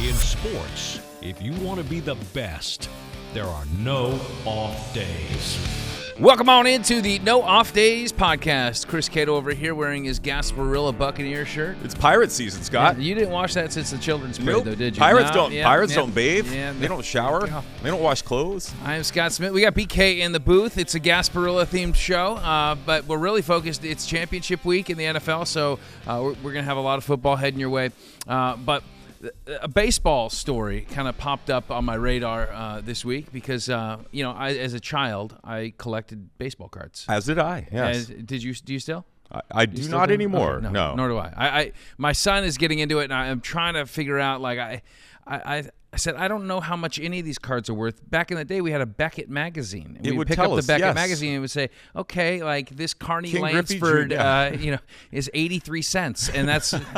In sports, if you want to be the best, there are no off days. Welcome on into the No Off Days podcast. Chris Cato over here wearing his Gasparilla Buccaneer shirt. It's pirate season, Scott. Yeah, you didn't watch that since the children's parade, Nope. though, did you? Pirates No? don't bathe. Yeah, they don't shower. Yeah. They don't wash clothes. I am Scott Smith. We got BK in the booth. It's a Gasparilla-themed show, but we're really focused. It's championship week in the NFL, so we're going to have a lot of football heading your way. But a baseball story kind of popped up on my radar this week because, as a child, I collected baseball cards. As did I, yes. Do you still? I do not anymore, Oh, no. Nor do I. My son is getting into it, and I'm trying to figure out, I said, I don't know how much any of these cards are worth. Back in the day, we had a Beckett magazine. And It we'd would pick tell up us, the Beckett yes. magazine and it would say, okay, like this Carney King Griffey Lansford, Jr. is 83 cents, and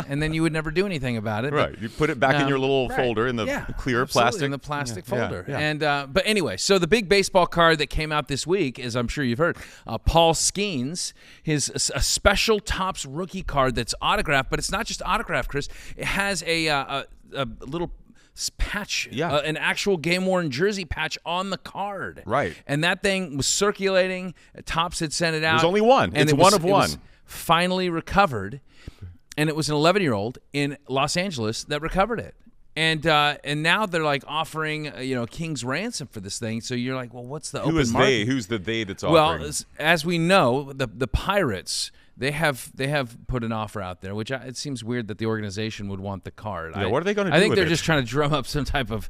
and then you would never do anything about it. Right. You put it back in your little folder in the clear plastic. In the plastic folder. Yeah. And but anyway, so the big baseball card that came out this week, as I'm sure you've heard, Paul Skenes, a special Topps rookie card that's autographed, but it's not just autographed, Chris. It has a little patch, an actual game-worn jersey patch on the card. Right. And that thing was circulating. Topps had sent it out. There's only one. And it's one of one. It was finally recovered, and it was an 11-year-old in Los Angeles that recovered it. And now they're like offering king's ransom for this thing. So you're like, well, what's the open market? They? Who's the they that's offering? Well, as we know, the Pirates. They have put an offer out there, which it seems weird that the organization would want the card. Yeah, what are they going to do? I think with they're it? just trying to drum up some type of.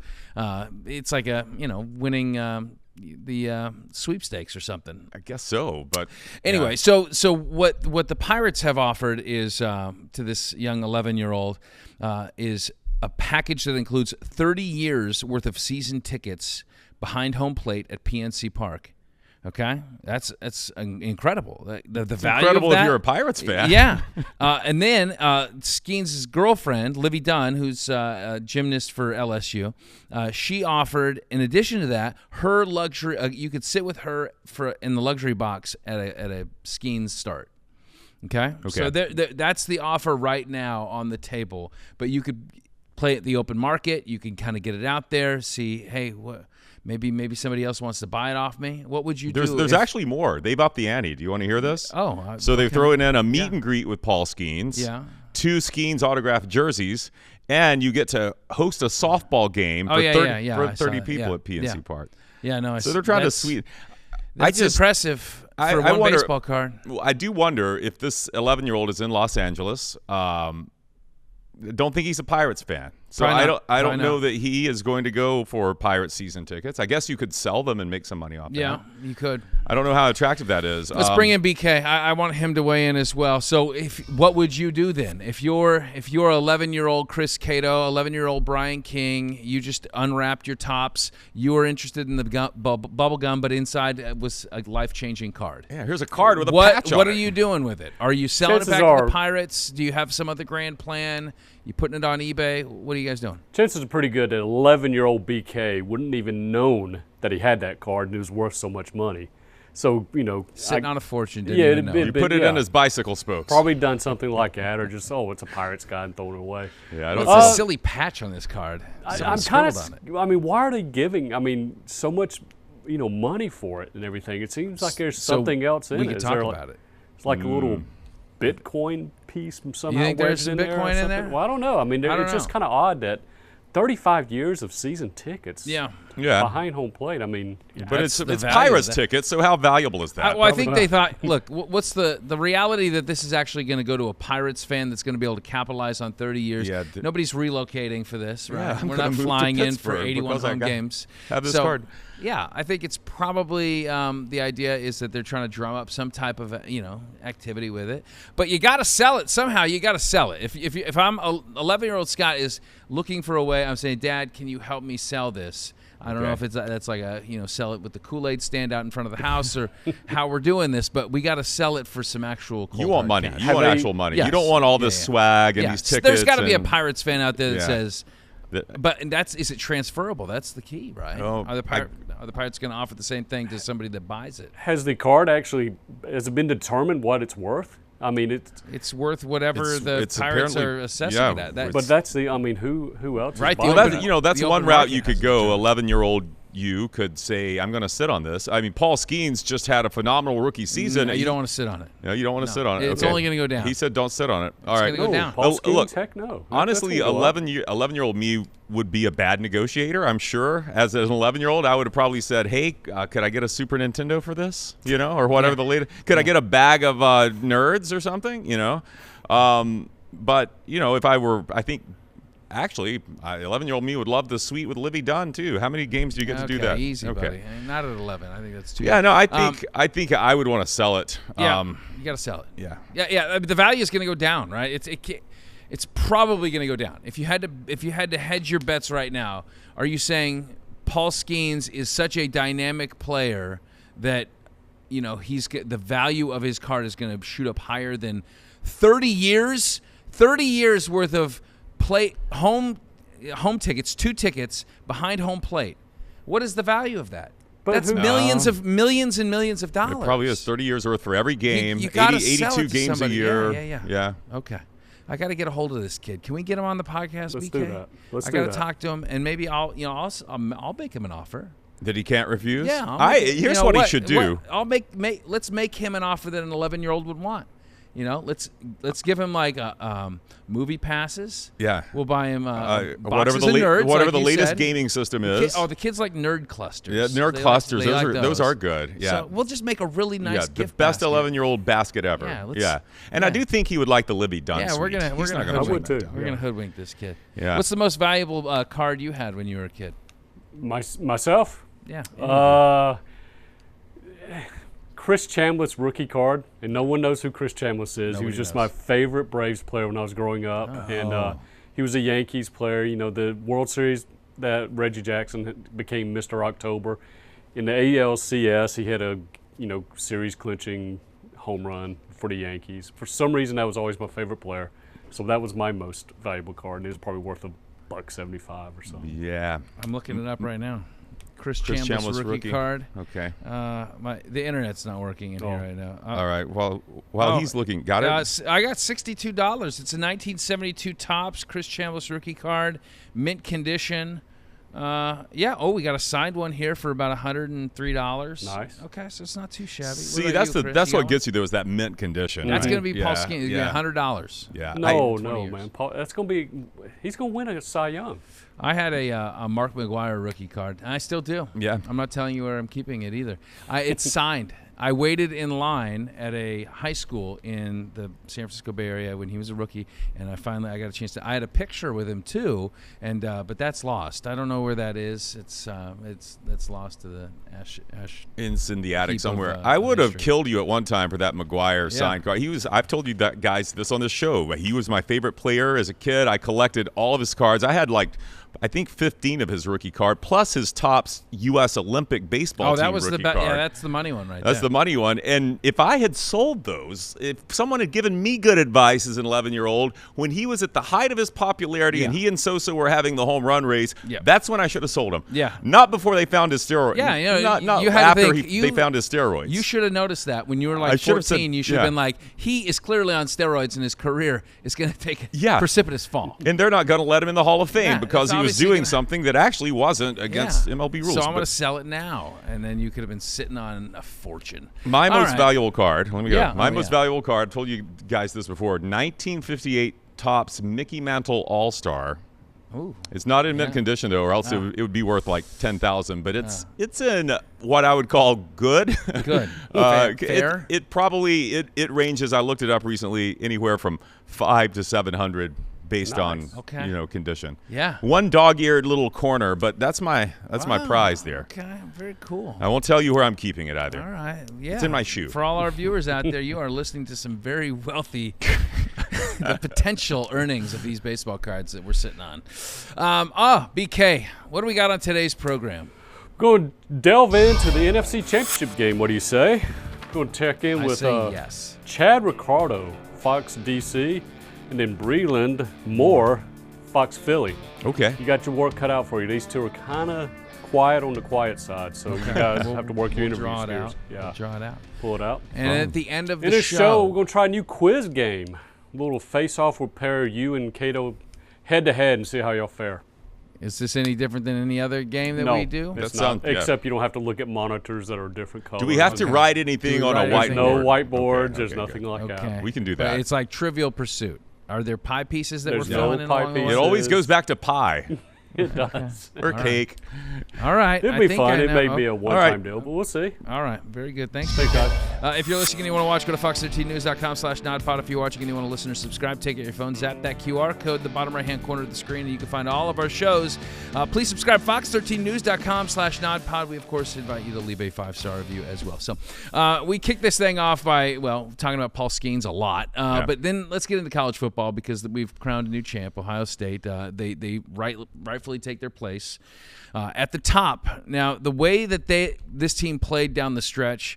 It's like winning the sweepstakes or something. I guess so, but anyway, so what the Pirates have offered is to this young 11-year-old is a package that includes 30 years worth of season tickets behind home plate at PNC Park. Okay, that's incredible. The value incredible of that, if you're a Pirates fan. Yeah, and then Skenes' girlfriend, Livy Dunn, who's a gymnast for LSU, she offered, in addition to that, her luxury. You could sit with her in the luxury box at a Skenes start. Okay, so that's the offer right now on the table. But you could play at the open market. You can kind of get it out there. See, hey, what. Maybe somebody else wants to buy it off me. What would you do? There's actually more. They've upped the ante. Do you want to hear this? Oh. So they've thrown in a meet and greet with Paul Skenes. Yeah. 2 Skenes autographed jerseys, and you get to host a softball game for 30 people at PNC Park. Yeah, no. So they're trying to sweeten. That's impressive for one baseball card. I do wonder if this 11-year-old is in Los Angeles. Don't think he's a Pirates fan. So I don't know that he is going to go for Pirates season tickets. I guess you could sell them and make some money off that. Yeah, you could. I don't know how attractive that is. Let's bring in BK. I want him to weigh in as well. So what would you do then? If you're 11-year-old Chris Cato, 11-year-old Brian King, you just unwrapped your Topps, you were interested in the bubble gum, but inside was a life-changing card. Yeah, here's a card with a patch on it. What are you doing with it? Are you selling it back to the Pirates? Do you have some other grand plan? You putting it on eBay? What are you guys doing? Chances are pretty good that 11-year-old BK wouldn't even known that he had that card and it was worth so much money. So, sitting on a fortune, didn't even know. You put it in his bicycle spokes. Probably done something like that, or just, it's a Pirates guy and thrown it away. Yeah, it's a silly patch on this card. I'm kind of, why are they giving, so much, money for it and everything? It seems like there's something else in it. We can talk about it. It's like a little Bitcoin piece somehow. You think there's some Bitcoin in there? Well, I don't know. It's just kind of odd that 35 years of season tickets behind home plate. But it's Pirates tickets, so how valuable is that? I think they thought, look, what's the reality that this is actually going to go to a Pirates fan that's going to be able to capitalize on 30 years. Yeah, Nobody's relocating for this, right? Yeah, we're not flying in for 81 home games. Have this card. Yeah, I think it's probably the idea is that they're trying to drum up some type of activity with it. But you got to sell it somehow. You got to sell it. If I'm 11-year-old Scott is looking for a way, I'm saying, Dad, can you help me sell this? I don't know if that's like a sell it with the Kool-Aid stand out in front of the house or how we're doing this, but we got to sell it for some actual. You want money. Cash. You want actual money. Yes. You don't want all this swag and these tickets. There's got to be a Pirates fan out there that says. But is it transferable? That's the key, right? Are the Pirates going to offer the same thing to somebody that buys it? Has the card has it been determined what it's worth? I mean, it's worth whatever the Pirates are assessing it at. But that's the. I mean, who else? Right. That's one route you could go. 11-year-old you could say, I'm going to sit on this. I mean, Paul Skenes just had a phenomenal rookie season. No, you don't want to sit on it. No, you don't want to sit on it. It's only going to go down. He said don't sit on it. All right. It's going to go down. Paul Skenes, heck no. Honestly, 11-year-old me would be a bad negotiator, I'm sure. As an 11-year-old, I would have probably said, hey, could I get a Super Nintendo for this? Or whatever the latest. Could I get a bag of nerds or something? But, if I were, I think, actually, 11-year-old me would love the suite with Livy Dunn too. How many games do you get to do that? Easy, buddy. Not at 11. I think that's too. Yeah, no, I think I would want to sell it. Yeah, you got to sell it. Yeah. The value is going to go down, right? It's probably going to go down. If you had to hedge your bets right now, are you saying Paul Skenes is such a dynamic player that the value of his card is going to shoot up higher than 30 years? 30 years worth of home tickets, 2 tickets behind home plate. What is the value of that? But that's millions and millions of dollars. It probably is 30 years worth for every game. You 82 games a year. Yeah. Okay. I got to get a hold of this kid. Can we get him on the podcast? Let's BK? do that. I got to talk to him, and maybe I'll make him an offer. That he can't refuse. Yeah. Here's what he should do. Let's make him an offer that an 11-year-old would want. Let's give him like movie passes. Yeah, we'll buy him whatever the latest gaming system is. The kids like nerd clusters. Yeah, nerd clusters. Those are good. Yeah, so we'll just make a really nice gift. The best 11-year-old basket ever. And I do think he would like the Libby Dunn. Yeah, we're gonna hoodwink this kid. Yeah. What's the most valuable card you had when you were a kid? Myself? Yeah. Chris Chambliss rookie card, and no one knows who Chris Chambliss is. He was just my favorite Braves player when I was growing up, and he was a Yankees player. The World Series that Reggie Jackson became Mr. October. In the ALCS, he had a series-clinching home run for the Yankees. For some reason, that was always my favorite player, so that was my most valuable card, and it was probably worth $1.75 or something. Yeah, I'm looking it up right now. Chris Chambliss rookie card. Okay. The internet's not working in here right now. All right. Well, while he's looking, got it? I got $62. It's a 1972 Topps Chris Chambliss rookie card, mint condition. We got a signed one here for about $103. Nice. Okay, so it's not too shabby. See, that's what gets you there is that mint condition. That's going to be Paul Skenes. $100. Yeah. No, man. Paul, that's going to be. He's going to win a Cy Young. I had a Mark McGwire rookie card, and I still do. Yeah. I'm not telling you where I'm keeping it either. It's signed. I waited in line at a high school in the San Francisco Bay Area when he was a rookie, and I got a chance to. I had a picture with him too, and but that's lost. I don't know where that is. That's lost to the ash. It's in the attic somewhere. I would have killed you at one time for that McGwire signed card. I've told you that, guys, this on the show. He was my favorite player as a kid. I collected all of his cards. I had I think 15 of his rookie card, plus his Topps U.S. Olympic baseball team rookie card. Yeah, that's the money one right there. That's the money one. And if I had sold those, if someone had given me good advice as an 11-year-old, when he was at the height of his popularity and he and Sosa were having the home run race, that's when I should have sold him. Yeah. Not before they found his steroids. Yeah, not you had after they found his steroids. You should have noticed that when you were like 14. You should have been like, he is clearly on steroids and his career is going to take a precipitous fall. And they're not going to let him in the Hall of Fame because he was doing something that actually wasn't against MLB rules. So I'm going to sell it now, and then you could have been sitting on a fortune. My most valuable card. Let me go. My most valuable card. I told you guys this before. 1958 Topps Mickey Mantle All-Star. Ooh. It's not in mint condition though, or else it would be worth like $10,000. But it's in what I would call good. Good. Fair. It probably ranges. I looked it up recently. Anywhere from $500 to $700. Based on condition. Yeah. One dog-eared little corner, but that's my prize there. Okay, very cool. I won't tell you where I'm keeping it either. All right. Yeah. It's in my shoe. For all our viewers out there, you are listening to some very wealthy the potential earnings of these baseball cards that we're sitting on. BK, what do we got on today's program? Going to delve into the NFC Championship game. What do you say? Going to check in with yes. Chad Ricardo, Fox DC. And then Breland Moore, Fox Philly. Okay. You got your work cut out for you. These two are kind of quiet on the quiet side, so you guys have to work your interview draw it skills. out. Yeah. We'll draw it out. Pull it out. And at the end of in the this show, we're going to try a new quiz game. A little face-off. We'll pair you and Cato head-to-head and see how y'all fare. Is this any different than any other game that we do? It's not, except you don't have to look at monitors that are different colors. Do we have to write anything on a whiteboard? There's no whiteboards. There's nothing like that. We can do that. But it's like Trivial Pursuit. Are there pie pieces that we're filling in along the way? It always goes back to pie. It does. Or cake. All right. It'll be fun. It may be a one-time deal, but we'll see. All right. Very good. Thanks. guys. If you're listening and you want to watch, go to fox13news.com/nodpod. If you're watching and you want to listen or subscribe, take out your phone, zap that QR code in the bottom right-hand corner of the screen, and you can find all of our shows. Please subscribe, fox13news.com/nodpod. We, of course, invite you to leave a 5-star review as well. So we kick this thing off by, talking about Paul Skenes a lot. But then let's get into college football because we've crowned a new champ, Ohio State. They rightfully take their place at the top. Now, the way that this team played down the stretch,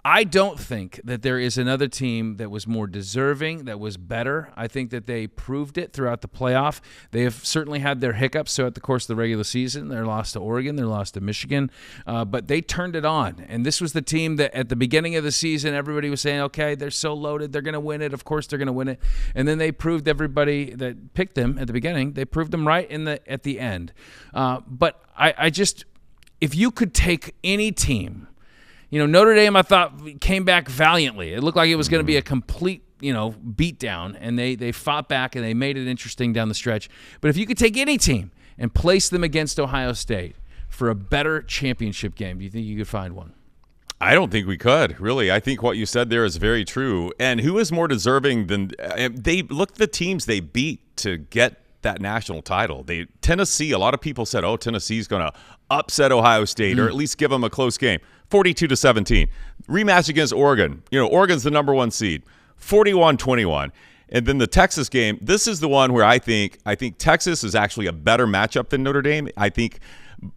I don't think that there is another team that was more deserving, that was better. I think that they proved it throughout the playoff. They have certainly had their hiccups throughout the course of the regular season. Their loss to Oregon, their loss to Michigan, but they turned it on. And this was the team that at the beginning of the season, everybody was saying, okay, they're so loaded, they're going to win it. Of course they're going to win it. And then they proved everybody that picked them at the beginning, they proved them right at the end. But I just, if you could take any team, Notre Dame, I thought, came back valiantly. It looked like it was going to be a complete, beatdown, and they fought back and they made it interesting down the stretch. But if you could take any team and place them against Ohio State for a better championship game, do you think you could find one? I don't think we could, really. I think what you said there is very true. And who is more deserving than they look at the teams they beat to get that national title. Tennessee, a lot of people said, Tennessee's going to upset Ohio State or at least give them a close game. 42-17. Rematch against Oregon. Oregon's the number 1 seed. 41-21. And then the Texas game, this is the one where I think Texas is actually a better matchup than Notre Dame.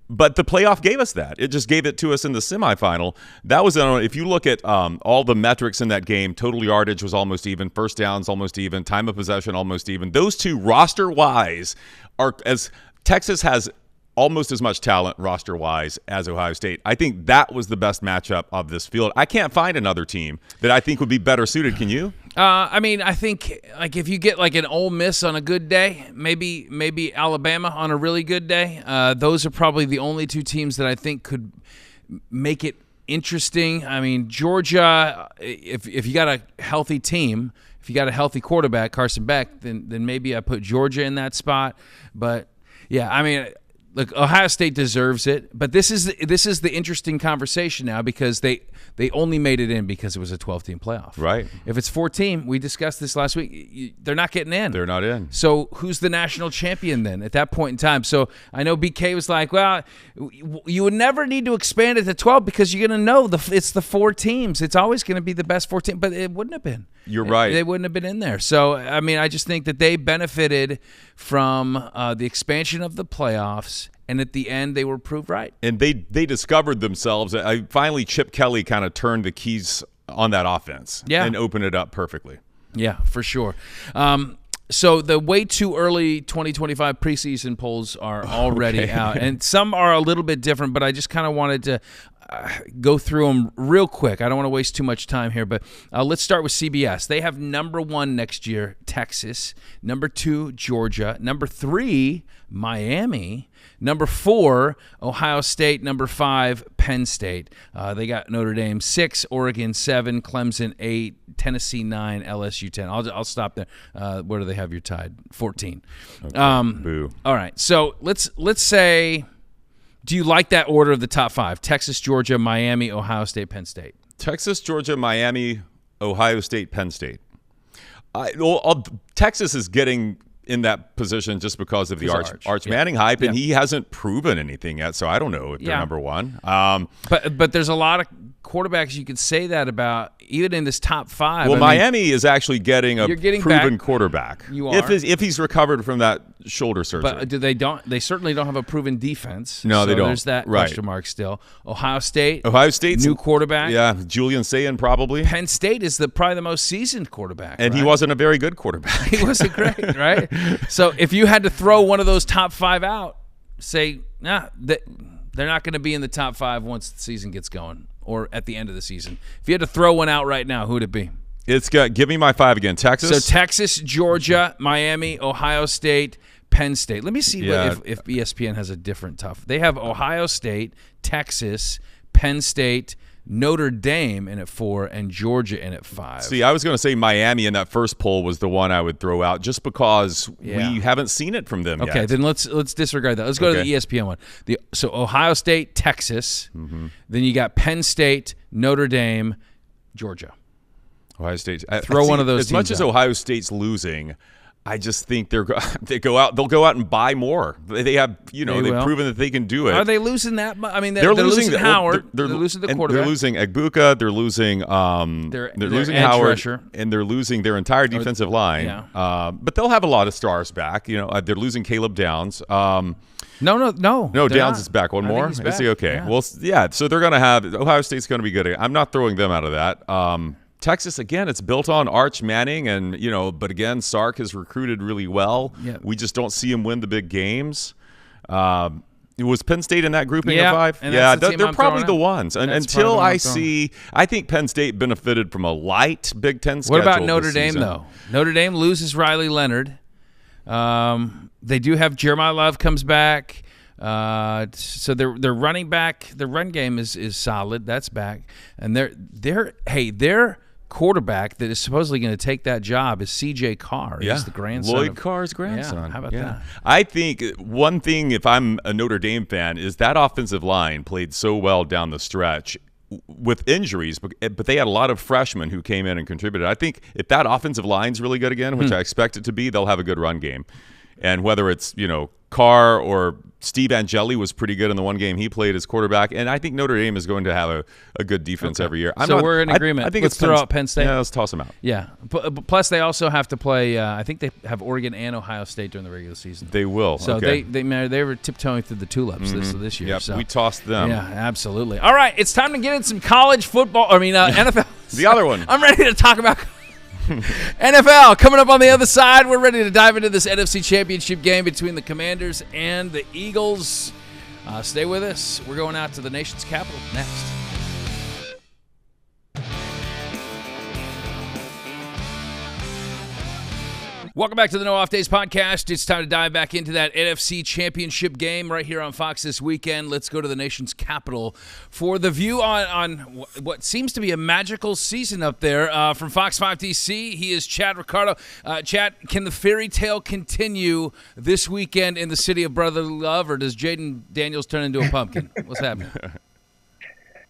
But the playoff gave us that. It just gave it to us in the semifinal. That was, if you look at all the metrics in that game, total yardage was almost even, first downs almost even, time of possession almost even. Those two roster-wise are, as Texas has almost as much talent roster-wise as Ohio State. I think that was the best matchup of this field. I can't find another team that I think would be better suited. Can you? I think if you get like an Ole Miss on a good day, maybe Alabama on a really good day, those are probably the only two teams that I think could make it interesting. I mean, Georgia, if you got a healthy team, if you got a healthy quarterback, Carson Beck, then maybe I put Georgia in that spot. But yeah, I mean, look, Ohio State deserves it, but this is the interesting conversation now because they only made it in because it was a 12-team playoff. Right. If it's 14, we discussed this last week, they're not getting in. They're not in. So who's the national champion then at that point in time? So I know BK was like, well, you would never need to expand it to 12 because you're going to know it's the 4 teams. It's always going to be the best 4 teams, but it wouldn't have been. You're right. They wouldn't have been in there. So, I mean, I just think that they benefited from the expansion of the playoffs, and at the end, they were proved right. And they discovered themselves. Finally, Chip Kelly kind of turned the keys on that offense and opened it up perfectly. Yeah, for sure. So the way too early 2025 preseason polls are already out, and some are a little bit different, but I just kind of wanted to go through them real quick. I don't want to waste too much time here, but let's start with CBS. They have number 1 next year, Texas. Number 2, Georgia. Number 3, Miami. Number 4, Ohio State. Number 5, Penn State. They got Notre Dame 6, Oregon 7, Clemson 8, Tennessee 9, LSU 10. I'll stop there. Where do they have your tied? 14. Okay. Boo. All right. So let's say, do you like that order of the top 5? Texas, Georgia, Miami, Ohio State, Penn State. Texas, Georgia, Miami, Ohio State, Penn State. Texas is getting in that position just because of the Arch Manning hype, and he hasn't proven anything yet, so I don't know if they're number 1. But there's a lot of quarterbacks you could say that about, even in this top 5. Well, Miami is actually getting a proven quarterback. You are. If he's recovered from that shoulder surgery. But they certainly don't have a proven defense. No, they don't. There's that question mark still. Ohio State's new quarterback. Yeah, Julian Sayin probably. Penn State is probably the most seasoned quarterback. And he wasn't a very good quarterback. He wasn't great, right? So if you had to throw one of those top 5 out, say, they're not going to be in the top 5 once the season gets going or at the end of the season. If you had to throw one out right now, who would it be? Give me my 5 again. Texas. So Texas, Georgia, Miami, Ohio State, Penn State. Let me see if ESPN has a different tough. They have Ohio State, Texas, Penn State, Notre Dame in at 4, and Georgia in at 5. See, I was going to say Miami in that first poll was the one I would throw out just because we haven't seen it from them yet. Okay, then let's disregard that. Let's go to the ESPN one. So Ohio State, Texas. Then you got Penn State, Notre Dame, Georgia. Ohio State. Throw one of those as much teams as out. Ohio State's losing, I just think they'll go out and buy more. They have, they've proven that they can do it. Are they losing that much? I mean, they're losing Howard. They're losing the quarterback. They're losing Egbuka. They're losing they're losing Howard, rusher. And they're losing their entire defensive line. Yeah. But they'll have a lot of stars back. They're losing Caleb Downs. No. Downs is back. One more. Is he okay? Yeah. Well, yeah. So they're going to have Ohio State's going to be good. I'm not throwing them out of that. Texas, again, it's built on Arch Manning, and but again, Sark has recruited really well. Yeah. We just don't see him win the big games. Was Penn State in that grouping of 5? Yeah, they're probably the ones. And until I think Penn State benefited from a light Big Ten schedule. What about Notre Dame though? Notre Dame loses Riley Leonard. They do have Jeremiah Love comes back. So their running back, their run game is solid. That's back, and their quarterback that is supposedly going to take that job is C.J. Carr. He's the grandson. Lloyd Carr's grandson. Yeah, how about that? I think one thing, if I'm a Notre Dame fan, is that offensive line played so well down the stretch with injuries, but they had a lot of freshmen who came in and contributed. I think if that offensive line's really good again, which I expect it to be, they'll have a good run game. And whether it's, Carr or Steve Angeli was pretty good in the one game he played as quarterback, and I think Notre Dame is going to have a good defense every year. We're in agreement. I think let's throw out Penn State. Yeah, let's toss them out. Yeah. Plus, they also have to play. I think they have Oregon and Ohio State during the regular season. They will. So they were tiptoeing through the tulips this year. Yep, so we tossed them. Yeah, absolutely. All right, it's time to get in some college football. NFL. The other one. I'm ready to talk about NFL. Coming up on the other side, we're ready to dive into this NFC Championship game between the Commanders and the Eagles. Stay with us. We're going out to the nation's capital next. Welcome back to the No Off Days podcast. It's time to dive back into that NFC Championship game right here on Fox this weekend. Let's go to the nation's capital for the view on what seems to be a magical season up there. From Fox 5 DC, he is Chad Ricardo. Chad, can the fairy tale continue this weekend in the city of brotherly love, or does Jaden Daniels turn into a pumpkin? What's happening?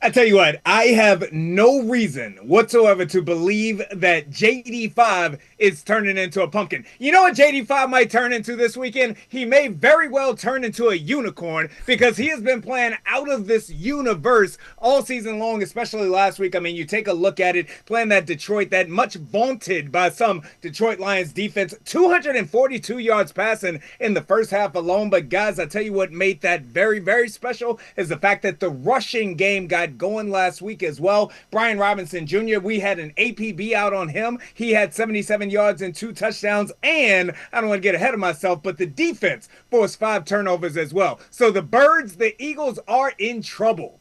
I tell you what, I have no reason whatsoever to believe that JD5 is turning into a pumpkin. You know what JD5 might turn into this weekend? He may very well turn into a unicorn, because he has been playing out of this universe all season long, especially last week. I mean, you take a look at it, playing that Detroit, that much vaunted by some Detroit Lions defense, 242 yards passing in the first half alone. But guys, I tell you what made that very, very special is the fact that the rushing game got going last week as well. Brian Robinson Jr., we had an APB out on him. He had 77 yards and 2 touchdowns, and I don't want to get ahead of myself, but the defense forced 5 turnovers as well. So the Birds, the Eagles are in trouble.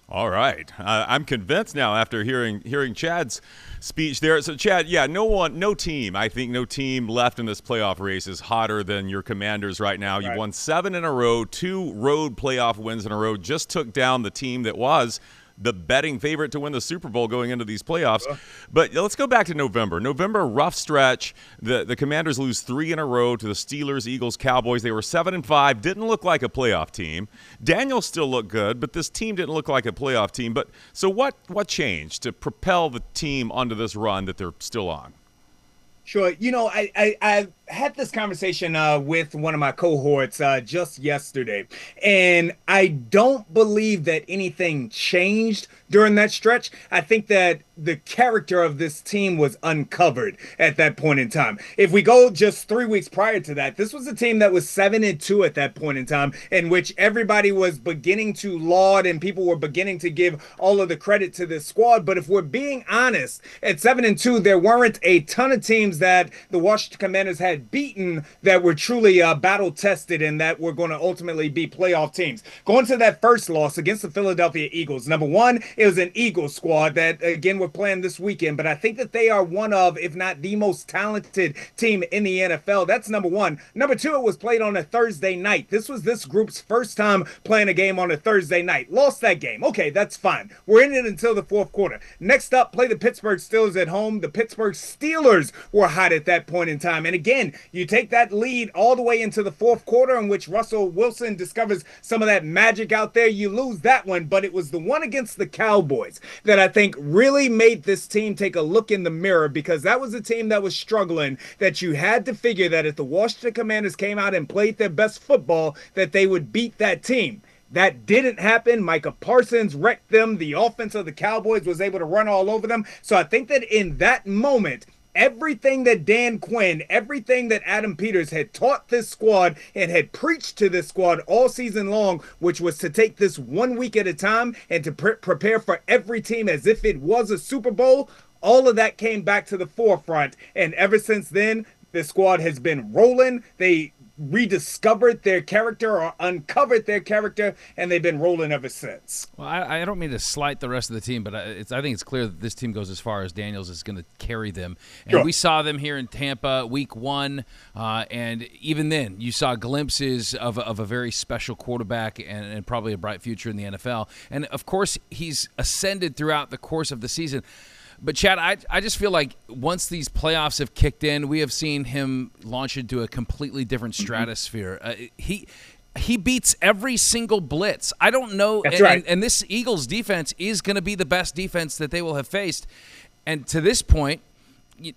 All right. I'm convinced now after hearing Chad's speech there. So, Chad, no team left in this playoff race is hotter than your Commanders right now. You've won 7 in a row, 2 road playoff wins in a row, just took down the team that was the betting favorite to win the Super Bowl going into these playoffs. But let's go back to November. November, rough stretch. The Commanders lose 3 in a row to the Steelers, Eagles, Cowboys. They were 7-5, didn't look like a playoff team. Daniels still looked good, but this team didn't look like a playoff team. But so what changed to propel the team onto this run that they're still on? Sure. had this conversation with one of my cohorts just yesterday, and I don't believe that anything changed during that stretch. I think that the character of this team was uncovered at that point in time. If we go just 3 weeks prior to that, this was a team that was 7-2 at that point in time, in which everybody was beginning to laud and people were beginning to give all of the credit to this squad. But if we're being honest, at 7-2, there weren't a ton of teams that the Washington Commanders had beaten that were truly battle tested and that were going to ultimately be playoff teams. Going to that first loss against the Philadelphia Eagles, number one, it was an Eagles squad that, again, we're playing this weekend, but I think that they are one of, if not the most talented team in the NFL. That's number one. Number two, it was played on a Thursday night. This was this group's first time playing a game on a Thursday night. Lost that game. Okay, that's fine. We're in it until the fourth quarter. Next up, play the Pittsburgh Steelers at home. The Pittsburgh Steelers were hot at that point in time. And again, you take that lead all the way into the fourth quarter in which Russell Wilson discovers some of that magic out there. You lose that one, but it was the one against the Cowboys that I think really made this team take a look in the mirror, because that was a team that was struggling, that you had to figure that if the Washington Commanders came out and played their best football, that they would beat that team. That didn't happen. Micah Parsons wrecked them. The offense of the Cowboys was able to run all over them. So I think that in that moment, everything that Dan Quinn, everything that Adam Peters had taught this squad and had preached to this squad all season long, which was to take this 1 week at a time and to prepare for every team as if it was a Super Bowl, all of that came back to the forefront. And ever since then, the squad has been rolling. They rediscovered their character or uncovered their character, and they've been rolling ever since. Well, I don't mean to slight the rest of the team, but I think it's clear that this team goes as far as Daniels is going to carry them. And sure. We saw them here in Tampa week one, and even then you saw glimpses of a very special quarterback and probably a bright future in the NFL. And, of course, he's ascended throughout the course of the season. But, Chad, I just feel like once these playoffs have kicked in, we have seen him launch into a completely different stratosphere. He beats every single blitz. I don't know. That's right. And this Eagles defense is going to be the best defense that they will have faced. And to this point,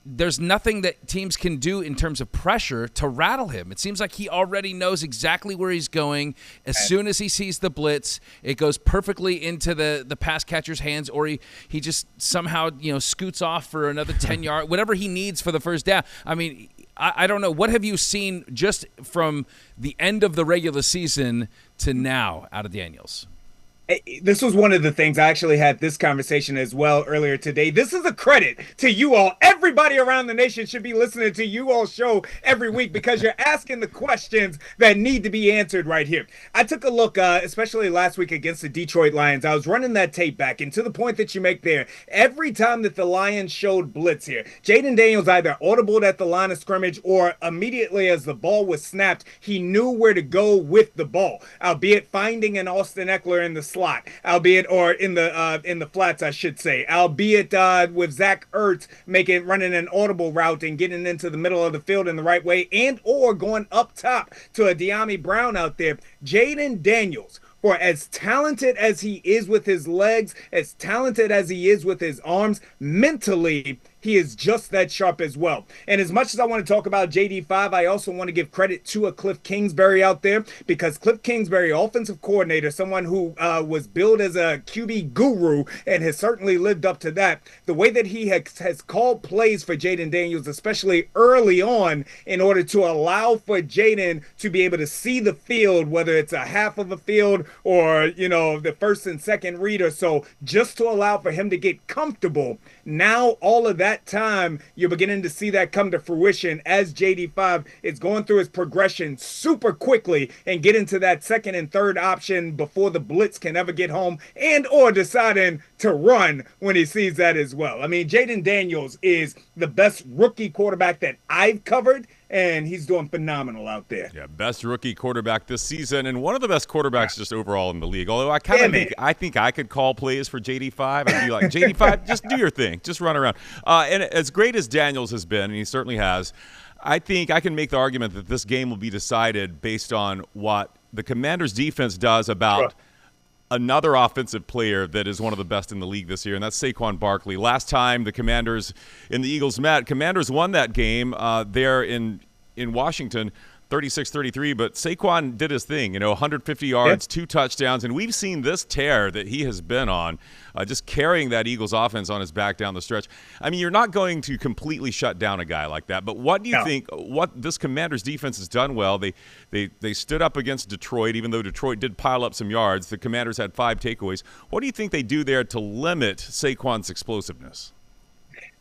there's nothing that teams can do in terms of pressure to rattle him. It seems like he already knows exactly where he's going. As soon as he sees the blitz, it goes perfectly into the pass catcher's hands, or he just somehow scoots off for another 10 yards, whatever he needs for the first down. I mean, I don't know. What have you seen just from the end of the regular season to now out of Daniels? This was one of the things I actually had this conversation as well earlier today. This is a credit to you all. Everybody around the nation should be listening to you all show every week, because you're asking the questions that need to be answered right here. I took a look, especially last week against the Detroit Lions. I was running that tape back, and to the point that you make there, every time that the Lions showed blitz here, Jaden Daniels either audibled at the line of scrimmage or immediately as the ball was snapped, he knew where to go with the ball, albeit finding an Austin Eckler in the slot, albeit, or in the flats, I should say, albeit with Zach Ertz running an audible route and getting into the middle of the field in the right way, and or going up top to a De'Ami Brown out there. Jaden Daniels, for as talented as he is with his legs, as talented as he is with his arms, mentally, he is just that sharp as well. And as much as I want to talk about JD5, I also want to give credit to a Cliff Kingsbury out there, because Cliff Kingsbury, offensive coordinator, someone who was billed as a QB guru and has certainly lived up to that. The way that he has called plays for Jaden Daniels, especially early on, in order to allow for Jaden to be able to see the field, whether it's a half of a field or, the first and second read or so, just to allow for him to get comfortable. Now, all of that time, you're beginning to see that come to fruition as JD5 is going through his progression super quickly and get into that second and third option before the blitz can ever get home, and or deciding to run when he sees that as well. I mean, Jaden Daniels is the best rookie quarterback that I've covered, and he's doing phenomenal out there. Yeah, best rookie quarterback this season, and one of the best quarterbacks just overall in the league. Although I kind of think I could call plays for JD5. I'd be like, JD5, just do your thing, just run around. And as great as Daniels has been, and he certainly has, I think I can make the argument that this game will be decided based on what the Commanders' defense does about another offensive player that is one of the best in the league this year, and that's Saquon Barkley. Last time the Commanders and the Eagles met, Commanders won that game there in in Washington, 36-33, but Saquon did his thing, 150 yards, 2 touchdowns, and we've seen this tear that he has been on, just carrying that Eagles offense on his back down the stretch. I mean, you're not going to completely shut down a guy like that, but what do you think, what this Commanders defense has done well? They stood up against Detroit, even though Detroit did pile up some yards. The Commanders had 5 takeaways. What do you think they do there to limit Saquon's explosiveness?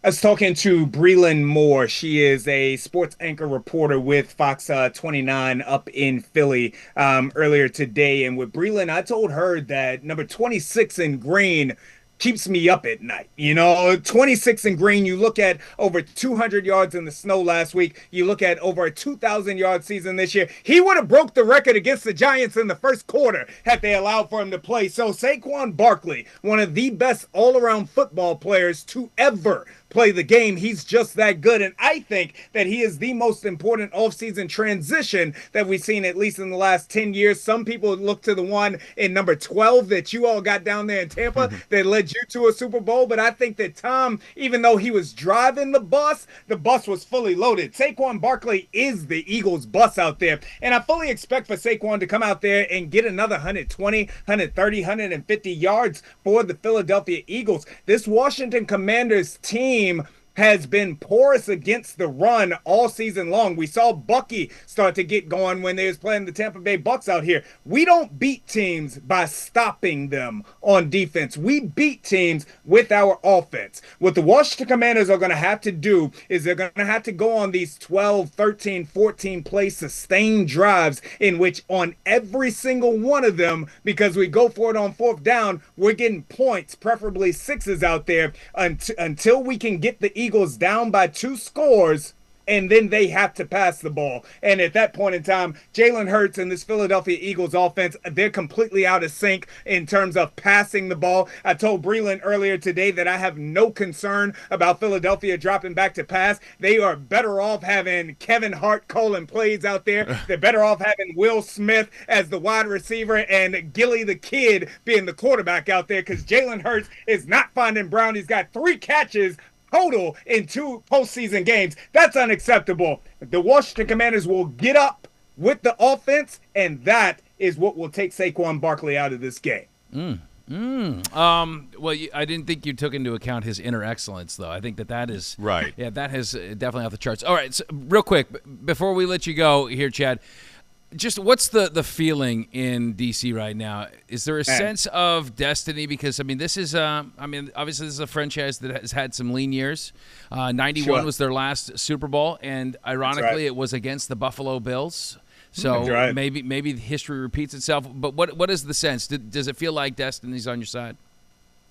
I was talking to Breland Moore. She is a sports anchor reporter with Fox 29 up in Philly earlier today. And with Breland, I told her that number 26 in green keeps me up at night. 26 in green, you look at over 200 yards in the snow last week. You look at over a 2,000-yard season this year. He would have broke the record against the Giants in the first quarter had they allowed for him to play. So Saquon Barkley, one of the best all-around football players to ever play the game. He's just that good. And I think that he is the most important offseason transition that we've seen, at least in the last 10 years. Some people look to the one in number 12 that you all got down there in Tampa that led you to a Super Bowl. But I think that Tom, even though he was driving the bus was fully loaded. Saquon Barkley is the Eagles' bus out there. And I fully expect for Saquon to come out there and get another 120, 130, 150 yards for the Philadelphia Eagles. This Washington Commanders team has been porous against the run all season long. We saw Bucky start to get going when they was playing the Tampa Bay Bucs out here. We don't beat teams by stopping them on defense. We beat teams with our offense. What the Washington Commanders are going to have to do is they're going to have to go on these 12, 13, 14 play sustained drives in which on every single one of them, because we go for it on 4th down, we're getting points, preferably 6s out there until we can get the Eagles down by 2 scores, and then they have to pass the ball. And at that point in time, Jalen Hurts and this Philadelphia Eagles offense, they're completely out of sync in terms of passing the ball. I told Breland earlier today that I have no concern about Philadelphia dropping back to pass. They are better off having Kevin Hart calling plays out there. They're better off having Will Smith as the wide receiver and Gilly the Kid being the quarterback out there, because Jalen Hurts is not finding Brown. He's got 3 catches total in 2 postseason games. That's unacceptable. The Washington Commanders will get up with the offense, and that is what will take Saquon Barkley out of this game. Well, I didn't think you took into account his inner excellence, though. I think that is right. Yeah, that is definitely off the charts. All right, so real quick before we let you go here, Chad. Just what's the feeling in D.C. right now? Is there a sense of destiny? Because, this is, obviously this is a franchise that has had some lean years. 91 was their last Super Bowl, and ironically it was against the Buffalo Bills. So maybe history repeats itself. But what is the sense? Does it feel like destiny's on your side?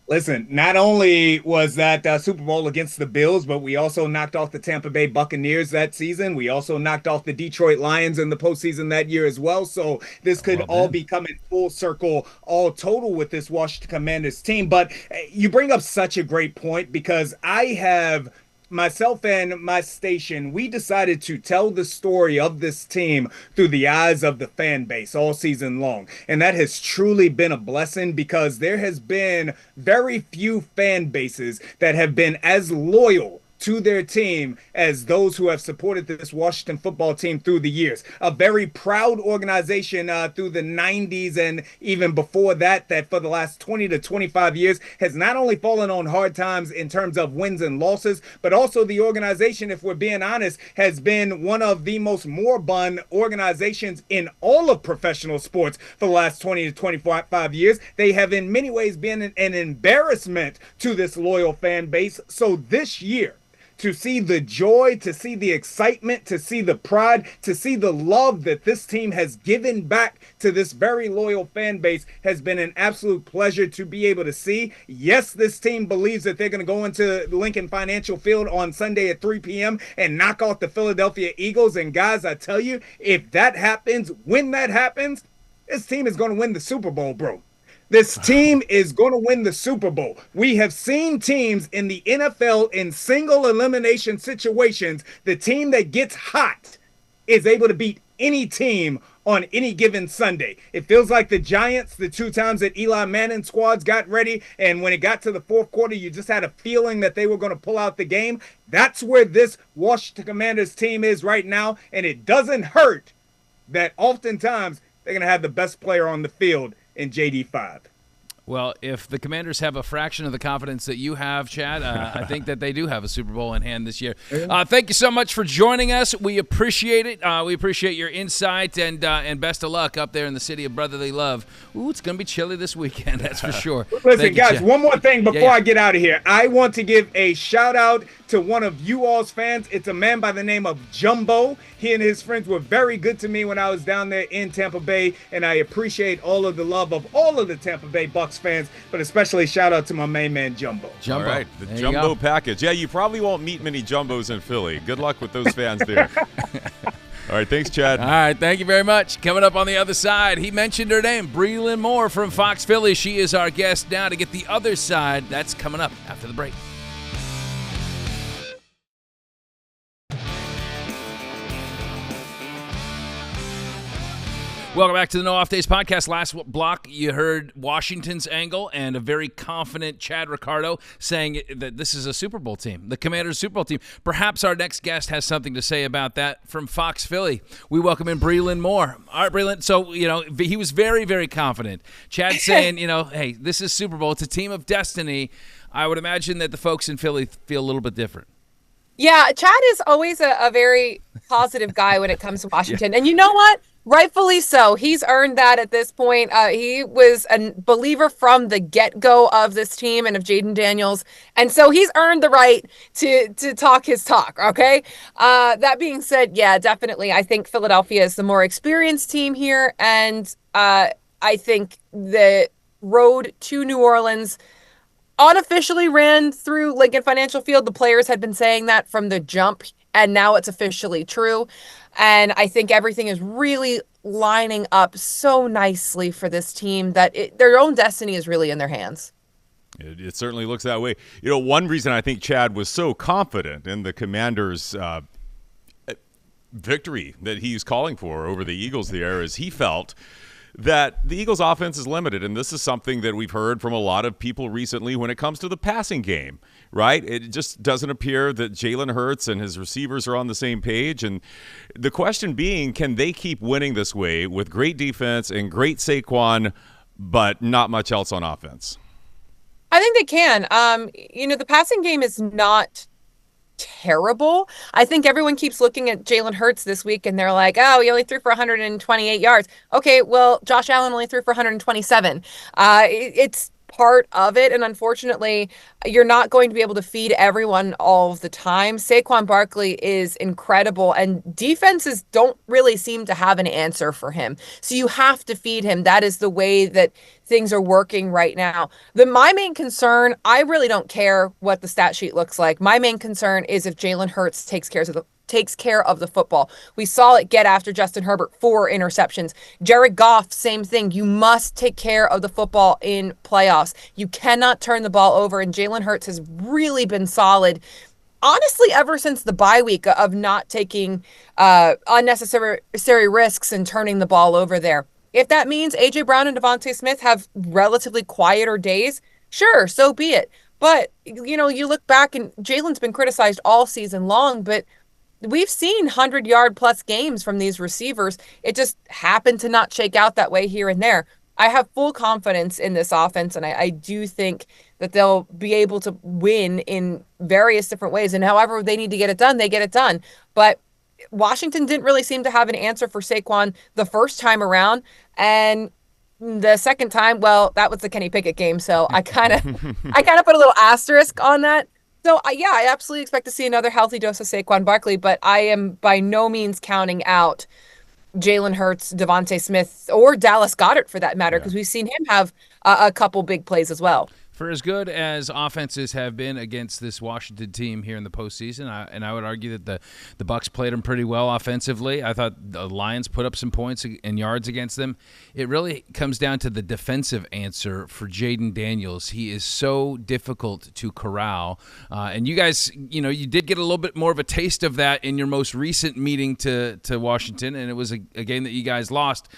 Listen, not only was that Super Bowl against the Bills, but we also knocked off the Tampa Bay Buccaneers that season. We also knocked off the Detroit Lions in the postseason that year as well. So this could all be coming full circle, all total with this Washington Commanders team. But you bring up such a great point, because I have myself and my station, we decided to tell the story of this team through the eyes of the fan base all season long. And that has truly been a blessing, because there has been very few fan bases that have been as loyal to their team as those who have supported this Washington football team through the years. A very proud organization through the 90s and even before that for the last 20 to 25 years has not only fallen on hard times in terms of wins and losses, but also the organization, if we're being honest, has been one of the most moribund organizations in all of professional sports for the last 20 to 25 years. They have in many ways been an embarrassment to this loyal fan base. So this year, to see the joy, to see the excitement, to see the pride, to see the love that this team has given back to this very loyal fan base has been an absolute pleasure to be able to see. Yes, this team believes that they're going to go into Lincoln Financial Field on Sunday at 3 p.m. and knock off the Philadelphia Eagles. And guys, I tell you, if that happens, when that happens, this team is going to win the Super Bowl, bro. This team is going to win the Super Bowl. We have seen teams in the NFL in single elimination situations. The team that gets hot is able to beat any team on any given Sunday. It feels like the Giants, the 2 times that Eli Manning's squads got ready, and when it got to the fourth quarter, you just had a feeling that they were going to pull out the game. That's where this Washington Commanders team is right now, and it doesn't hurt that oftentimes they're going to have the best player on the field in JD5. Well, if the Commanders have a fraction of the confidence that you have, Chad, I think that they do have a Super Bowl in hand this year. Thank you so much for joining us. We appreciate it. We appreciate your insight, and best of luck up there in the city of brotherly love. Ooh, it's going to be chilly this weekend, that's for sure. Listen, guys, one more thing before I get out of here. I want to give a shout-out to one of you all's fans. It's a man by the name of Jumbo. He and his friends were very good to me when I was down there in Tampa Bay, and I appreciate all of the love of all of the Tampa Bay Bucs fans, but especially shout out to my main man Jumbo. All right, the Jumbo package. Yeah, you probably won't meet many Jumbos in Philly. Good luck with those fans there. All right, thanks, Chad. All right, thank you very much. Coming up on the other side, he mentioned her name, Breland Moore from Fox Philly. She is our guest now to get the other side. That's coming up after the break. Welcome back to the No Off Days podcast. Last block, you heard Washington's angle and a very confident Chad Ricardo saying that this is a Super Bowl team, the Commanders' Super Bowl team. Perhaps our next guest has something to say about that from Fox Philly. We welcome in Breland Moore. All right, Breland, so, he was very, very confident. Chad saying, hey, this is Super Bowl. It's a team of destiny. I would imagine that the folks in Philly feel a little bit different. Yeah, Chad is always a very positive guy when it comes to Washington. And you know what? Rightfully so. He's earned that at this point. He was a believer from the get-go of this team and of Jaden Daniels. And so he's earned the right to talk his talk, okay? That being said, yeah, definitely. I think Philadelphia is the more experienced team here. And I think the road to New Orleans unofficially ran through Lincoln Financial Field. The players had been saying that from the jump, and now it's officially true. And I think everything is really lining up so nicely for this team that their own destiny is really in their hands. It certainly looks that way. One reason I think Chad was so confident in the Commanders' victory that he's calling for over the Eagles there is he felt that the Eagles' offense is limited, and this is something that we've heard from a lot of people recently when it comes to the passing game, right? It just doesn't appear that Jalen Hurts and his receivers are on the same page, and the question being, can they keep winning this way with great defense and great Saquon, but not much else on offense? I think they can. The passing game is not terrible. I think everyone keeps looking at Jalen Hurts this week and they're like, oh, he only threw for 128 yards. Okay, well, Josh Allen only threw for 127. It's part of it, and unfortunately, you're not going to be able to feed everyone all of the time. Saquon Barkley is incredible, and defenses don't really seem to have an answer for him. So you have to feed him. That is the way that things are working right now. My main concern, I really don't care what the stat sheet looks like. My main concern is if Jalen Hurts takes care of the football. We saw it get after Justin Herbert, 4 interceptions. Jared Goff, same thing. You must take care of the football in playoffs. You cannot turn the ball over, and Jalen Hurts has really been solid, honestly, ever since the bye week of not taking unnecessary risks and turning the ball over there. If that means A.J. Brown and Devontae Smith have relatively quieter days, sure, so be it. But, you look back, and Jalen's been criticized all season long, but we've seen 100-yard-plus games from these receivers. It just happened to not shake out that way here and there. I have full confidence in this offense, and I do think that they'll be able to win in various different ways. And however they need to get it done, they get it done. But Washington didn't really seem to have an answer for Saquon the first time around. And the second time, well, that was the Kenny Pickett game. So I kind of put a little asterisk on that. So, I absolutely expect to see another healthy dose of Saquon Barkley, but I am by no means counting out Jalen Hurts, Devontae Smith, or Dallas Goedert for that matter, because we've seen him have a couple big plays as well. For as good as offenses have been against this Washington team here in the postseason, I would argue that the Bucs played them pretty well offensively. I thought the Lions put up some points and yards against them. It really comes down to the defensive answer for Jaden Daniels. He is so difficult to corral. And you guys, you did get a little bit more of a taste of that in your most recent meeting to Washington, and it was a game that you guys lost.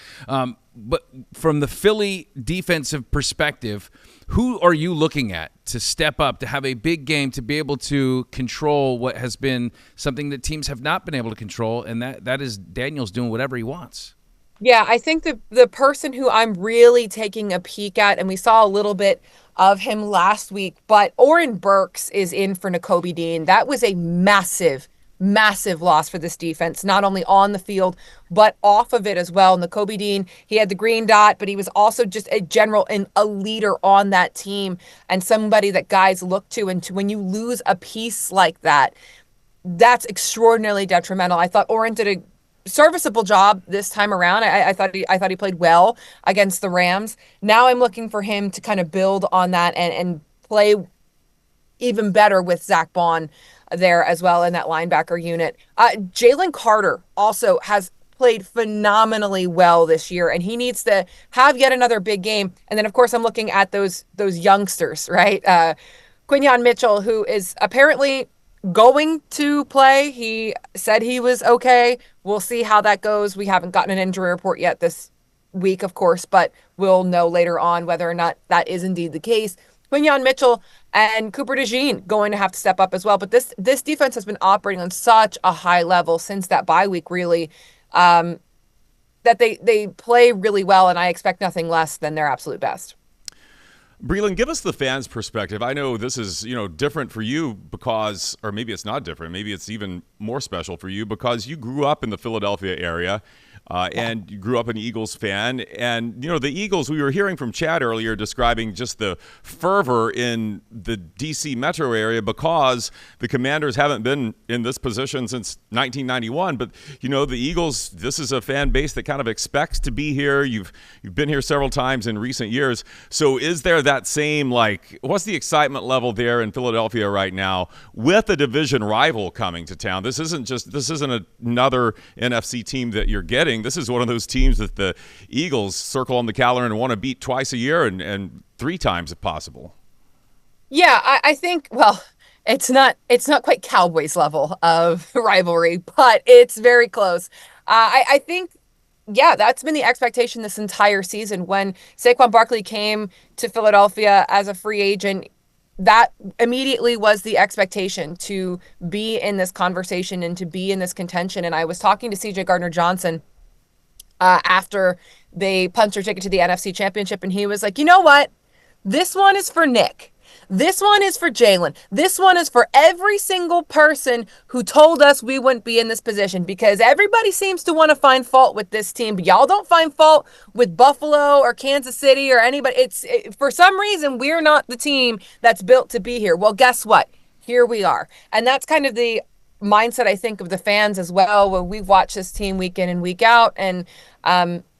But from the Philly defensive perspective, who are you looking at to step up, to have a big game, to be able to control what has been something that teams have not been able to control, and that is Daniels doing whatever he wants? Yeah, I think the person who I'm really taking a peek at, and we saw a little bit of him last week, but Oren Burks is in for Nakobe Dean. That was a massive loss for this defense, not only on the field, but off of it as well. Nakobe Dean, he had the green dot, but he was also just a general and a leader on that team and somebody that guys look to. And when you lose a piece like that, that's extraordinarily detrimental. I thought Oren did a serviceable job this time around. I thought he played well against the Rams. Now I'm looking for him to kind of build on that and play even better with Zach Bond there as well in that linebacker unit. Jalen Carter also has played phenomenally well this year, and he needs to have yet another big game. And then, of course, I'm looking at those youngsters, right? Quinyon Mitchell, who is apparently going to play. He said he was okay. We'll see how that goes. We haven't gotten an injury report yet this week, of course, but we'll know later on whether or not that is indeed the case. Quinyon Mitchell and Cooper DeJean going to have to step up as well. But this defense has been operating on such a high level since that bye week, really, that they play really well, and I expect nothing less than their absolute best. Breland, give us the fans' perspective. I know this is, different for you because, or maybe it's not different, maybe it's even more special for you because you grew up in the Philadelphia area. And you grew up an Eagles fan. And, the Eagles, we were hearing from Chad earlier describing just the fervor in the D.C. metro area because the Commanders haven't been in this position since 1991. But, the Eagles, this is a fan base that kind of expects to be here. You've been here several times in recent years. So is there that same, what's the excitement level there in Philadelphia right now with a division rival coming to town? This isn't another NFC team that you're getting. This is one of those teams that the Eagles circle on the calendar and want to beat twice a year and 3 times if possible. Yeah, I think, well, it's not quite Cowboys level of rivalry, but it's very close. I think, yeah, that's been the expectation this entire season. When Saquon Barkley came to Philadelphia as a free agent, that immediately was the expectation to be in this conversation and to be in this contention. And I was talking to CJ Gardner-Johnson after they punched their ticket to the NFC Championship, and he was like, you know what? This one is for Nick. This one is for Jalen. This one is for every single person who told us we wouldn't be in this position, because everybody seems to want to find fault with this team, but y'all don't find fault with Buffalo or Kansas City or anybody. For some reason, we're not the team that's built to be here. Well, guess what? Here we are. And that's kind of the mindset, I think, of the fans as well, when we've watched this team week in and week out and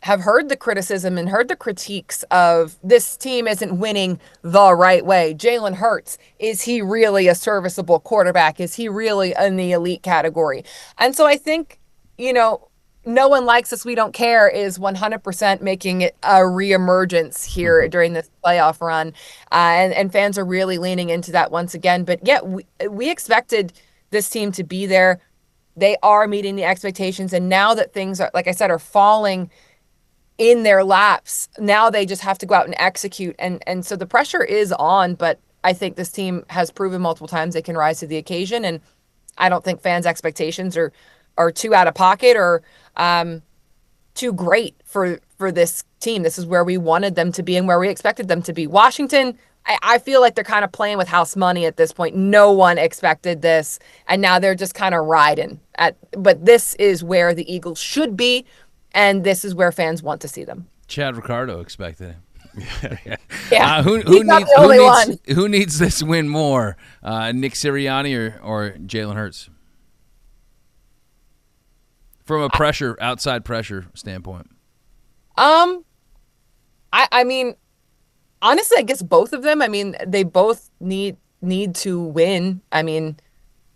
have heard the criticism and heard the critiques of this team isn't winning the right way. Jalen Hurts, is he really a serviceable quarterback? Is he really in the elite category? And so I think, no one likes us, we don't care is 100% making it a reemergence here during this playoff run. And fans are really leaning into that once again. But yeah, we expected this team to be there. They are meeting the expectations. And now that things are, like I said, are falling in their laps, now they just have to go out and execute. And so the pressure is on, but I think this team has proven multiple times they can rise to the occasion. And I don't think fans' expectations are too out of pocket or too great for this team. This is where we wanted them to be and where we expected them to be. Washington, I feel like they're kind of playing with house money at this point. No one expected this, and now they're just kind of riding but this is where the Eagles should be, and this is where fans want to see them. Chad Ricardo expected it. Yeah. Who needs this win more, Nick Sirianni or Jalen Hurts? From a outside pressure standpoint. I mean, honestly, I guess both of them. I mean, they both need to win. I mean,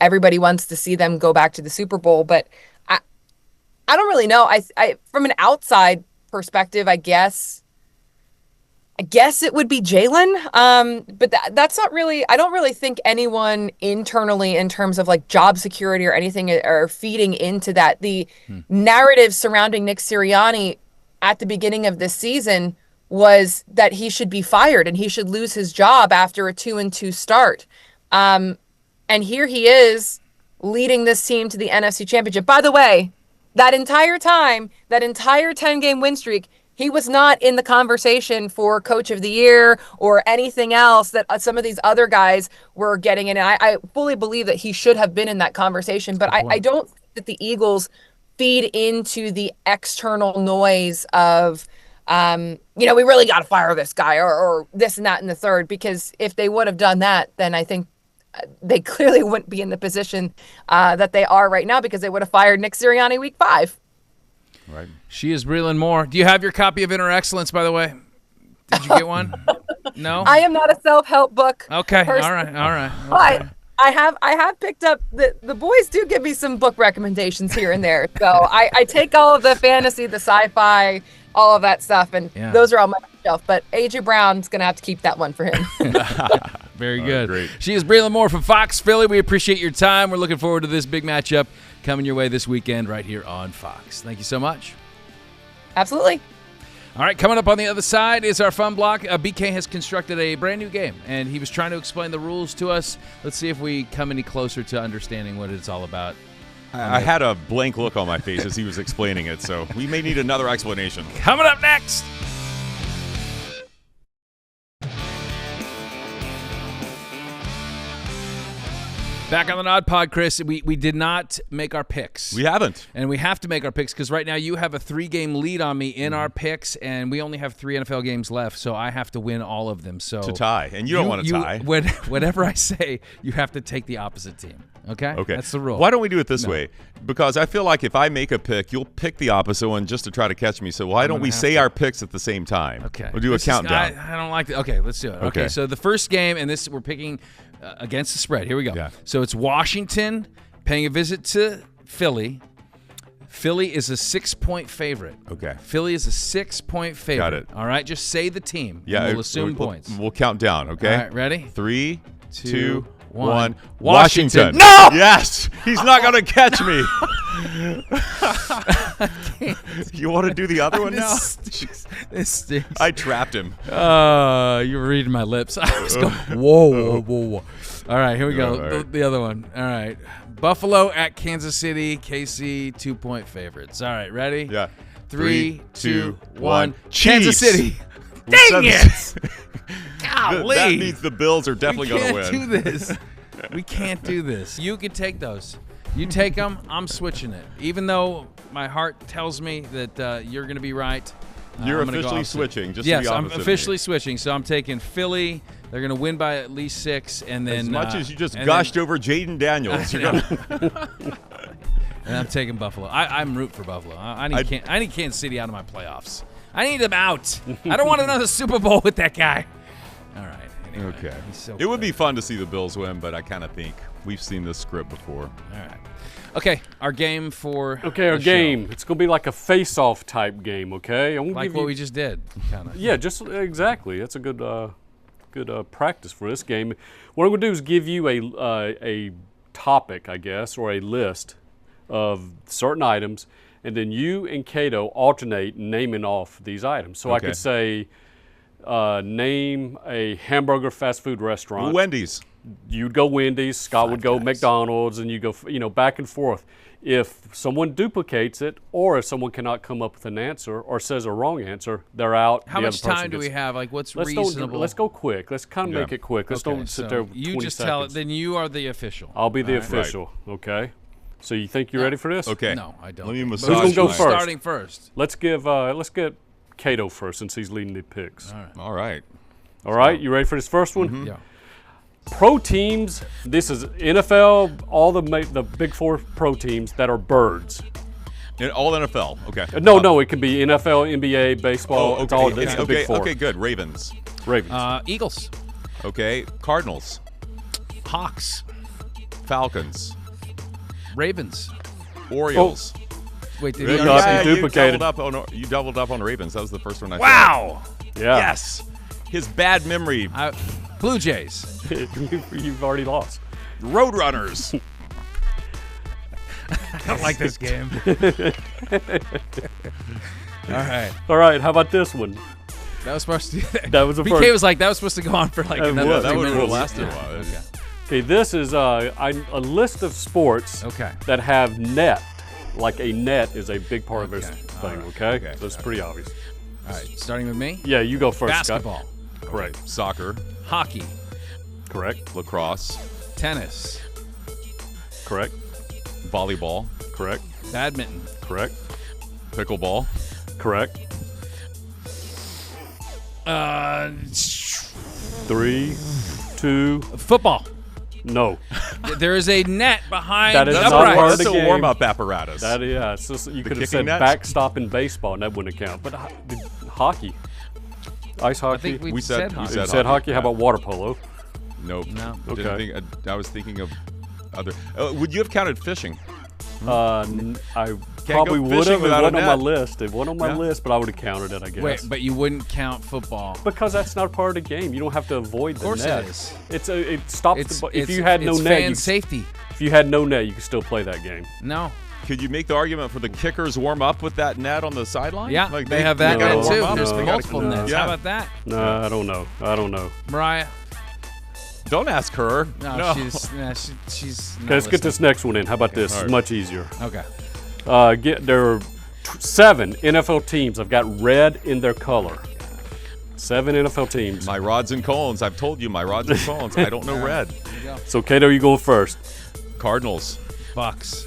everybody wants to see them go back to the Super Bowl, but I don't really know. I from an outside perspective, I guess it would be Jalen. But that's not really, I don't really think anyone internally in terms of like job security or anything are feeding into that. The narrative surrounding Nick Sirianni at the beginning of this season was that he should be fired and he should lose his job after a 2-2 start. And here he is leading this team to the NFC Championship. By the way, that entire time, that entire 10-game win streak, he was not in the conversation for Coach of the Year or anything else that some of these other guys were getting in. And I fully believe that he should have been in that conversation. But I don't think that the Eagles feed into the external noise of, we really got to fire this guy or this and that and the third. Because if they would have done that, then I think they clearly wouldn't be in the position that they are right now, because they would have fired Nick Sirianni week 5. Right. She is Breland Moore. Do you have your copy of Inner Excellence, by the way? Did you get one? No? I am not a self-help book Okay. person. All right. But I have picked up, the boys do give me some book recommendations here and there. So I take all of the fantasy, the sci-fi, all of that stuff, and those are on my shelf. But A.J. Brown's going to have to keep that one for him. Very good. Great. She is Breland Moore from Fox Philly. We appreciate your time. We're looking forward to this big matchup coming your way this weekend right here on Fox. Thank you so much. Absolutely. All right, coming up on the other side is our fun block. BK has constructed a brand new game, and he was trying to explain the rules to us. Let's see if we come any closer to understanding what it's all about. I had a blank look on my face as he was explaining it, so we may need another explanation. Coming up next. Back on the nodpod, Chris. We did not make our picks. We haven't. And we have to make our picks because right now you have a 3-game lead on me in our picks, and we only have 3 NFL games left, so I have to win all of them. So to tie, and you don't want to tie. Whatever I say, you have to take the opposite team. Okay? Okay. That's the rule. Why don't we do it this way? Because I feel like if I make a pick, you'll pick the opposite one just to try to catch me. So why don't we say our picks at the same time? Okay. We'll do a countdown. I don't like that. Okay, let's do it. Okay, so the first game, and this we're picking against the spread. Here we go. Yeah. So it's Washington paying a visit to Philly. Philly is a 6-point favorite. Okay. Philly is a 6-point favorite. Got it. All right, just say the team. Yeah. And we'll assume points. We'll count down, okay? All right, ready? 3, 2, 1. 1. Washington. No! Yes! He's not going to catch me. You want to do the other one now? This stinks. I trapped him. You were reading my lips. I was going, whoa. All right, here we go. All right. The other one. All right. Buffalo at Kansas City. KC 2-point favorites. All right, ready? Yeah. 3, 2, 1. Chiefs. Kansas City. We Dang said it! Golly. That means the Bills are definitely going to win. We can't do this. We can't do this. You can take those. You take them. I'm switching it. Even though my heart tells me that you're going to be right. You're officially switching. Just yes, to be I'm opposite officially switching. So I'm taking Philly. They're going to win by at least 6, and then as much as you just gushed over Jaden Daniels, you're gonna. And I'm taking Buffalo. I'm rooting for Buffalo. I need Kansas City out of my playoffs. I need them out. I don't want another Super Bowl with that guy. All right. Anyway, Okay. So it would be fun to see the Bills win, but I kind of think we've seen this script before. All right. Okay, our game for our game. It's going to be like a face-off type game, okay? I'm gonna like give what you, we just did, kind of. Yeah, just exactly. That's a good practice for this game. What I'm going to do is give you a topic, I guess, or a list of certain items, and then you and Cato alternate naming off these items. So Okay. I could say, name a hamburger fast food restaurant. Wendy's. You'd go Wendy's, Scott would go McDonald's, and you go, back and forth. If someone duplicates it, or if someone cannot come up with an answer or says a wrong answer, they're out. How much time do we have? Like, what's reasonable? Let's go quick. Let's kind of make it quick. Let's don't sit there. You 20 just seconds. tell it. Then you are the official. I'll be the official. Okay. So you think you're ready for this? Okay. No, I don't. Let me think. massage. Who's gonna go my- first? Starting first. Let's get Cato first since he's leading the picks. All right. All right. You ready for this first one? Yeah. Pro teams. This is NFL. All the big 4 pro teams that are birds. In all NFL. Okay. No, it can be NFL, NBA, baseball. Oh, It's all okay. it's the big 4. Okay, good. Ravens. Ravens. Eagles. Okay. Cardinals. Hawks. Falcons. Ravens. Orioles. Wait, did Good you God, say? you duplicated. You doubled up on the Ravens. That was the first one I said. Wow. Yeah. Yes. His bad memory. Blue Jays. You've already lost. Roadrunners. I don't like this game. All right. How about this one? That was supposed to. That was the BK first. was like, that was supposed to go on for like another that 3 would have minutes. lasted a while. Okay. Okay, this is a list of sports Okay. that have net. Like a net is a big part of this Okay, thing, all right, okay? okay, So it's pretty obvious. All right. Starting with me. Yeah, you go first, Basketball. Scott. Correct. Soccer. Hockey. Correct. Lacrosse. Tennis. Correct. Volleyball. Correct. Badminton. Correct. Pickleball. Correct. 3, 2, Football. no. There is a net behind That is the not uprights. part of That's the a game. warm-up apparatus. That yeah, it's just, you could have kicking said nets? backstop in baseball, and that wouldn't count. But hockey, ice hockey. I think we We said- said we hockey. You said hockey. How yeah. about water polo? Nope. No. Didn't think, I was thinking of other. Would you have counted fishing? I probably go would fishing have. It without a wasn't on my net. list. It wasn't on my Yeah. list, but I would have counted it, I guess. Wait, but you wouldn't count football. Because that's not part of the game. You don't have to avoid the course net. it is. It stops It's, the. If it's- you had no it's net, fan safety. if you had no net, you could still play that game. No. Could you make the argument for the kickers warm up with that net on the sideline? Yeah, Like they have that gotta net warm too. up. There's No, multiple no. nets. Yeah. How about that, No, I don't know. I don't know. Mariah? Don't ask her. No, she's. Okay, let's get this next one in. How about this? all It's right. much easier. Okay. There are 7 NFL teams. I've got red in their color. 7 NFL teams. My rods and cones. I've told you my rods and cones. I don't know red. So, Cato, you go first. Cardinals. Bucks.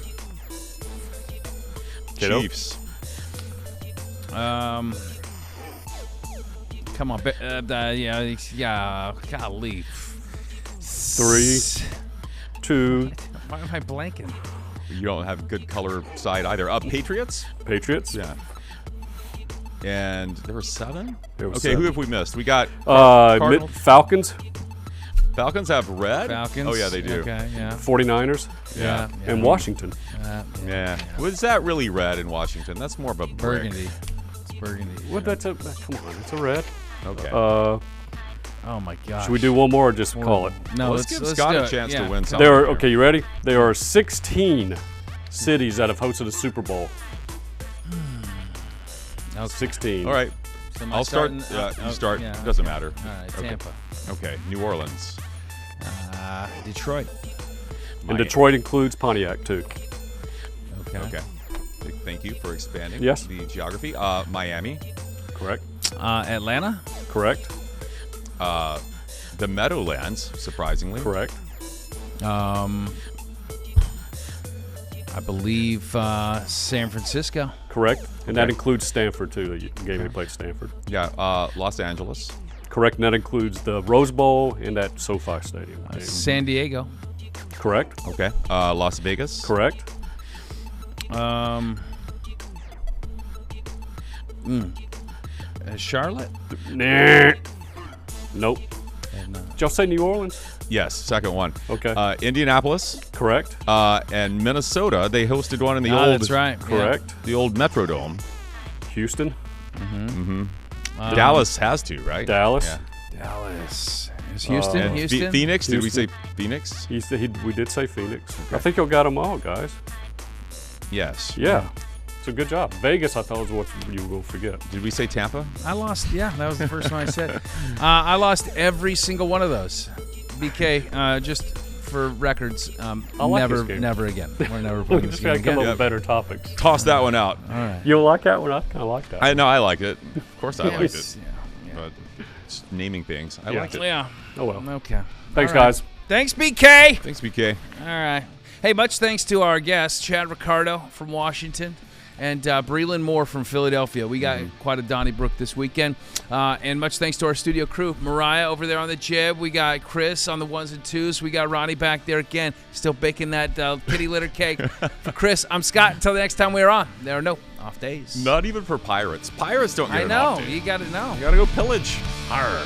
Cato? Chiefs. Come on. Yeah. Golly. 3, 2, Why am I blanking? You don't have good color side either. Patriots. Patriots. Yeah. And there were 7. There was Okay, 7. who have we missed? We got Mid- Cardinals. Falcons, Falcons have red. Falcons. Oh yeah, they do. Okay. Yeah. 49ers, Yeah. and Washington. Yeah. Was that really red in Washington? That's more of a brick. Burgundy. It's burgundy. What? Come on, it's a red. Okay. Oh my gosh. Should we do one more or just call it? No, let's give Scott do a it. chance Yeah. to win something. There are, here. okay, you ready? There are 16 cities that have hosted a Super Bowl. Okay. 16. All right. So am I I'll start. starting? You start. yeah, Doesn't okay. matter. All right. Okay. Tampa. Okay. New Orleans. Detroit. And Detroit includes Pontiac, too. Okay. Okay. Thank you for expanding Yes. the geography. Miami. Correct? Atlanta. Correct? The Meadowlands, surprisingly. Correct? I believe San Francisco. Correct? And that Okay. includes Stanford, too, the game they played Stanford. Yeah. Los Angeles. Correct? And that includes the Rose Bowl and that SoFi Stadium. game. San Diego. Correct? Okay. Las Vegas. Correct? Charlotte. Nah. Nope. Did y'all say New Orleans? Yes. Second one. Okay. Indianapolis. Correct? And Minnesota. They hosted one in the old. That's right. Correct? The old Metrodome. Houston? Dallas has to, right? Dallas? Yeah. Yeah. Dallas. Is Houston? And Houston. Phoenix. Did we Houston. say Phoenix? We did say Phoenix. I think y'all got them all, guys. Yes. Yeah. It's a good job. Vegas, I thought was what you will forget. Did we say Tampa? I lost. Yeah, that was the first one I said. I lost every single one of those. BK, just for records, like never, this game. never again. We're never playing this Just game gotta come again. up with better topics. Toss that one out. All right. You don't like that one? I kind of like that. I know I liked it. Of course I liked it. Yes, yeah. But just naming things, I Yeah. liked it. Yeah. Oh, well. Okay. Thanks, All right. guys. Thanks, BK. Thanks, BK. All right. Hey, much thanks to our guest, Chad Ricardo from Washington, and Breland Moore from Philadelphia. We got quite a Donnybrook this weekend. And much thanks to our studio crew. Mariah over there on the jib. We got Chris on the ones and twos. We got Ronnie back there again, still baking that kitty litter cake. For Chris, I'm Scott. Until the next time we're on, there are no off days. Not even for pirates. Pirates don't get I an know. off day. You got to know. You gotta go pillage. Arr.